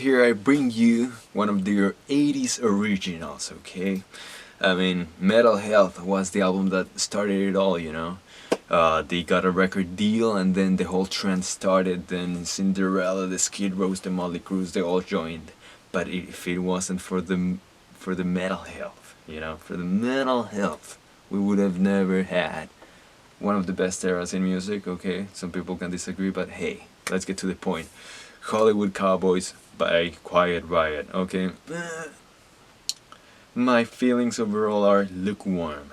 here I bring you one of their 80s originals, okay? I mean, Metal Health was the album that started it all, you know? They got a record deal and then the whole trend started. Then Cinderella, the Skid Rows, the Motley Crues, they all joined. But if it wasn't for the Metal Health, you know, for the Metal Health, we would have never had one of the best eras in music, okay? Some people can disagree, but hey, let's get to the point. Hollywood Cowboys by Quiet Riot, okay? My feelings overall are lukewarm.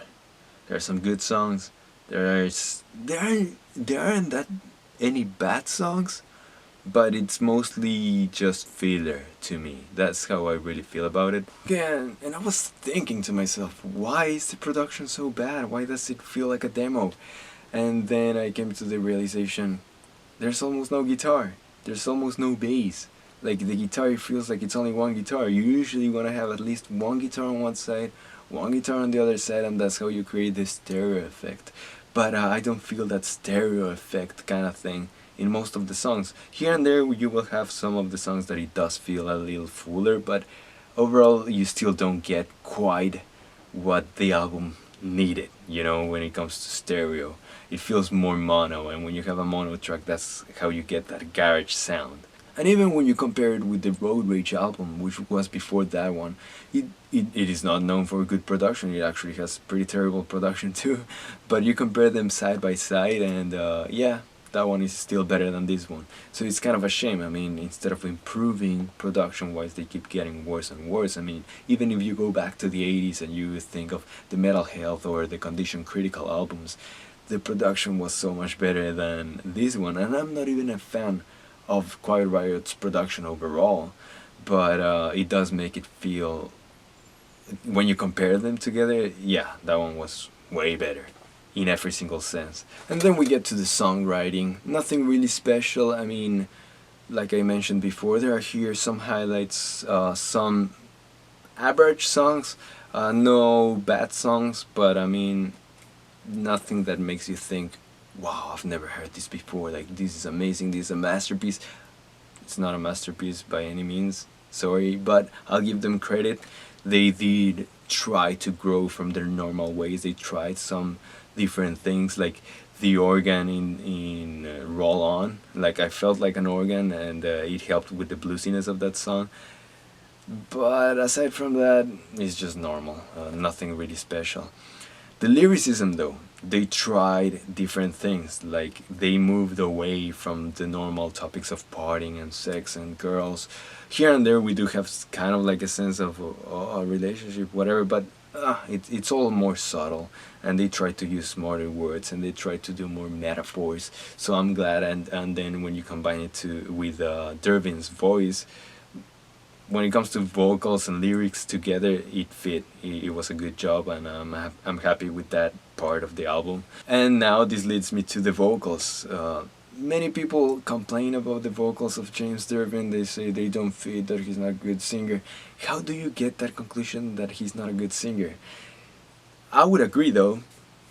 There are some good songs. There aren't that any bad songs, but it's mostly just filler to me. That's how I really feel about it. Yeah, and I was thinking to myself, why is the production so bad? Why does it feel like a demo? And then I came to the realization, there's almost no guitar. There's almost no bass. Like the guitar feels like it's only one guitar. You usually want to have at least one guitar on one side, one guitar on the other side, and that's how you create this stereo effect. But I don't feel that stereo effect kind of thing in most of the songs. Here and there you will have some of the songs that it does feel a little fuller, but overall you still don't get quite what the album needed, you know, when it comes to stereo. It feels more mono, and when you have a mono track, that's how you get that garage sound. And even when you compare it with the Road Rage album, which was before that one, it is not known for good production. It actually has pretty terrible production too. But you compare them side by side, and yeah, that one is still better than this one. So it's kind of a shame. I mean, instead of improving production-wise, they keep getting worse and worse. I mean, even if you go back to the 80s and you think of the Metal Health or the Condition Critical albums, the production was so much better than this one. And I'm not even a fan of Quiet Riot's production overall, but it does make it feel, when you compare them together, yeah, that one was way better in every single sense. And then we get to the songwriting. Nothing really special. I mean, like I mentioned before, there are here some highlights, some average songs, no bad songs, but I mean, nothing that makes you think, wow, I've never heard this before, like this is amazing, this is a masterpiece. It's not a masterpiece by any means, sorry, but I'll give them credit. They did try to grow from their normal ways. They tried some different things, like the organ in Roll On. Like, I felt like an organ, and it helped with the bluesiness of that song. But aside from that, it's just normal, nothing really special. The lyricism though, they tried different things, like they moved away from the normal topics of partying and sex and girls. Here and there we do have kind of like a sense of a relationship, whatever, but it's all more subtle, and they try to use smarter words and they try to do more metaphors, so I'm glad. And then when you combine it with Durbin's voice, when it comes to vocals and lyrics together, it fit. It was a good job, and I'm happy with that part of the album. And now this leads me to the vocals. Many people complain about the vocals of James Durbin. They say they don't fit, that he's not a good singer. How do you get that conclusion that he's not a good singer? I would agree though,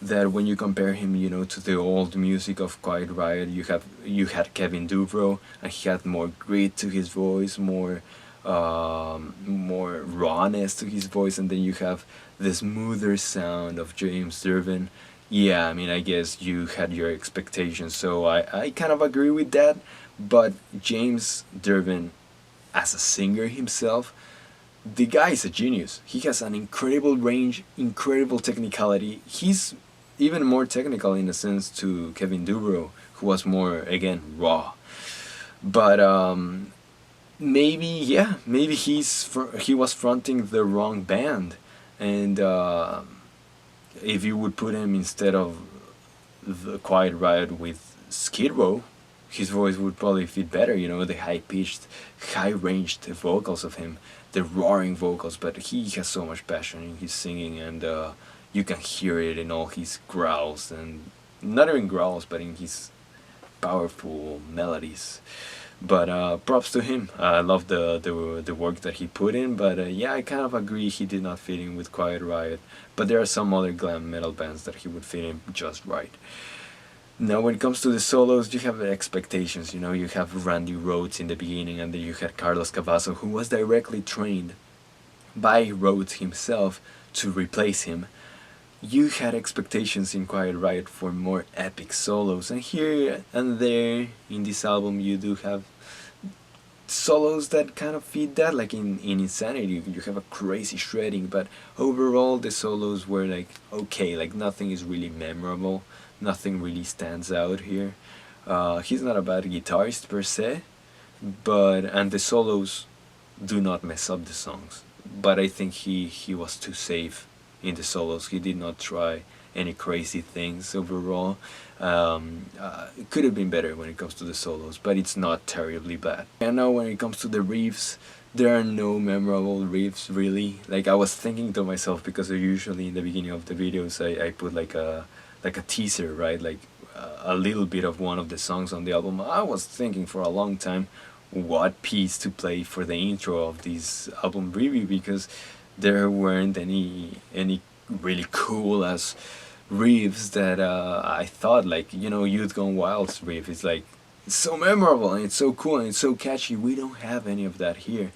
that when you compare him, you know, to the old music of Quiet Riot, you had Kevin Dubrow, and he had more grit to his voice, more rawness to his voice, and then you have the smoother sound of James Durbin. Yeah, I mean, I guess you had your expectations, so I kind of agree with that. But James Durbin, as a singer himself, the guy is a genius. He has an incredible range, incredible technicality. He's even more technical in a sense to Kevin Dubrow, who was more, again, raw. But maybe, yeah, maybe he was fronting the wrong band, and if you would put him instead of the Quiet Riot with Skid Row, his voice would probably fit better, you know, the high-pitched, high-ranged vocals of him, the roaring vocals. But he has so much passion in his singing, and you can hear it in all his growls, and not even growls, but in his powerful melodies. But props to him. I love the work that he put in, but yeah, I kind of agree he did not fit in with Quiet Riot, but there are some other glam metal bands that he would fit in just right. Now when it comes to the solos, you have expectations, you know, you have Randy Rhoads in the beginning, and then you had Carlos Cavazo, who was directly trained by Rhoads himself to replace him. You had expectations in Quiet Riot for more epic solos, and here and there in this album you do have solos that kind of fit that, like in Insanity you have a crazy shredding, but overall the solos were like okay, like nothing is really memorable, nothing really stands out here. He's not a bad guitarist per se, and the solos do not mess up the songs, but I think he was too safe in the solos. He did not try any crazy things overall. It could have been better when it comes to the solos, but it's not terribly bad. And now when it comes to the riffs, there are no memorable riffs really. Like I was thinking to myself, because usually in the beginning of the videos I put like a teaser, right? Like a little bit of one of the songs on the album. I was thinking for a long time what piece to play for the intro of this album review, because there weren't any really cool as riffs that I thought, like, you know, Youth Gone Wild's riff is like, it's so memorable and it's so cool and it's so catchy. We don't have any of that here,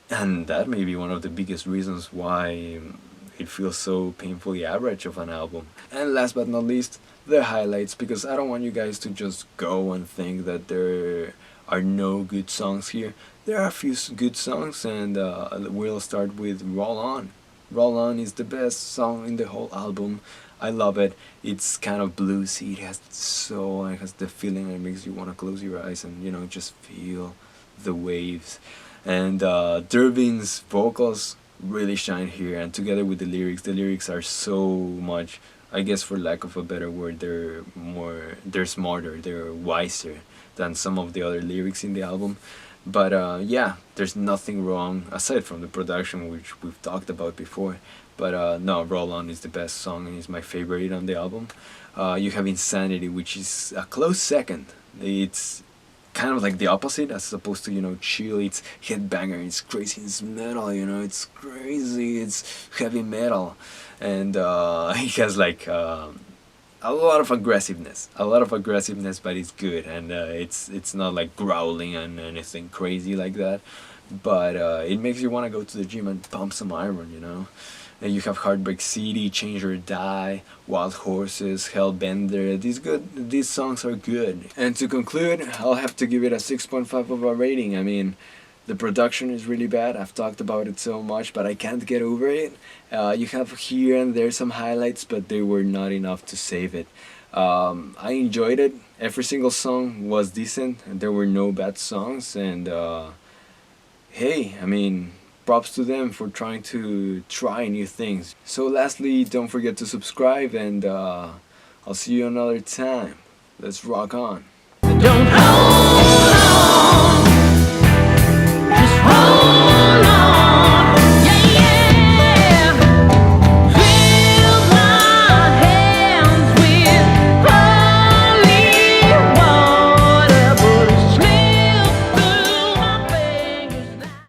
and that may be one of the biggest reasons why it feels so painfully average of an album. And last but not least, the highlights, because I don't want you guys to just go and think that there are no good songs here. There are a few good songs, and we'll start with Roll On. Roll On is the best song in the whole album. I love it. It's kind of bluesy. It has soul. It has the feeling that makes you want to close your eyes and, you know, just feel the waves. And Durbin's vocals really shine here, and together with the lyrics are so much, I guess for lack of a better word, they're smarter, they're wiser than some of the other lyrics in the album. But yeah, there's nothing wrong aside from the production, which we've talked about before. But no, Roll On is the best song and is my favorite on the album. You have Insanity, which is a close second. It's kind of like the opposite, as opposed to, you know, chill. It's headbanger, it's crazy, it's metal, you know, it's crazy, it's heavy metal, and it has like a lot of aggressiveness, but it's good, and it's not like growling and anything crazy like that, but it makes you want to go to the gym and pump some iron, you know. And you have Heartbreak City, Change or Die, Wild Horses, Hellbender. These songs are good. And to conclude, I'll have to give it a 6.5 of a rating. I mean, the production is really bad. I've talked about it so much, but I can't get over it. You have here and there some highlights, but they were not enough to save it. I enjoyed it. Every single song was decent, and there were no bad songs. And hey, I mean, props to them for trying new things. So lastly, don't forget to subscribe, and I'll see you another time. Let's rock on. Don't hold